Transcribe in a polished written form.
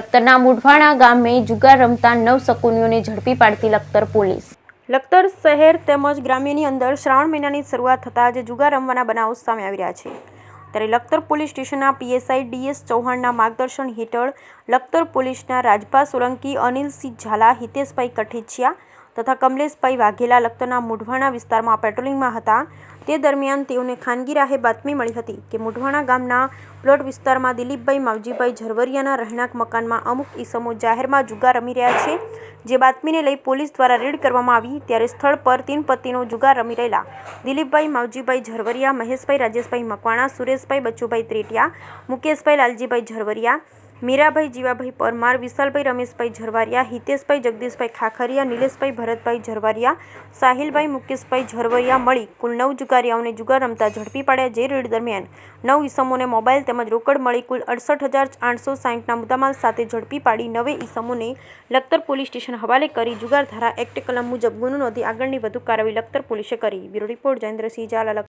લખતરના મુઢવાણા ગામે જુગાર રમતા 9 શકુનીઓને ઝડપી પાડતી લખતર પોલીસ। લખતર શહેર તેમજ ગ્રામ્યની અંદર શ્રાવણ મહિનાની શરૂઆત થતાં જ જુગાર રમવાના બનાવો સામે આવી રહ્યા છે। ત્યારે લખતર પોલીસ સ્ટેશનના પીએસઆઈ ડીએસ ચૌહાણના માર્ગદર્શન હેઠળ લખતર પોલીસના રાજભા સોલંકી, અનિલસિંહ ઝાલા, હિતેશભાઈ કઠેચિયા તથા કમલેશભાઈ વાઘેલા લખતરના મુઢવાણા વિસ્તારમાં પેટ્રોલિંગમાં હતા। તે દરમિયાન તેઓને ખાનગી રાહે બાતમી મળી હતી કે મુઢવાણા ગામના પ્લોટ વિસ્તારમાં દિલીપભાઈ માવજીભાઈ ઝરવરિયાના રહેણાંક મકાનમાં અમુક ઈસમો જાહેરમાં જુગાર રમી રહ્યા છે। જે બાતમીને લઈ પોલીસ દ્વારા રેડ કરવામાં આવી ત્યારે સ્થળ પર 3 પત્નીનો જુગાર રમી રહેલા દિલીપભાઈ માવજીભાઈ ઝરવરિયા, મહેશભાઈ રાજેશભાઈ મકવાણા, સુરેશભાઈ બચુભાઈ ત્રેટિયા, મુકેશભાઈ લાલજીભાઈ ઝરવરિયા, મીરાભાઈ જીવાભાઈ પરમાર, વિશાલભાઈ રમેશભાઈ ઝરવારિયા, હિતેશભાઈ જગદીશભાઈ ખાખરિયા, નિલેશભાઈ ભરતભાઈ ઝરવારિયા, સાહિલભાઈ મુકેશભાઈ ઝરવરિયા મળી કુલ 9 જુગારીઓને જુગાર રમતા ઝડપી પાડ્યા। જે રેડ દરમિયાન 9 ઈસમોને મોબાઈલ તેમજ રોકડ મળી કુલ 68,860ના મુદ્દામાલ સાથે ઝડપી પાડી 9 ઈસમોને લખતર પોલીસ સ્ટેશન હવાલે કરી જુગાર ધારા એક્ટ કલમ મુજબ ગુનો નોંધી આગળની વધુ કાર્યવાહી લખતર પોલીસે કરી। Bureau report Jayendrasinh Jhala.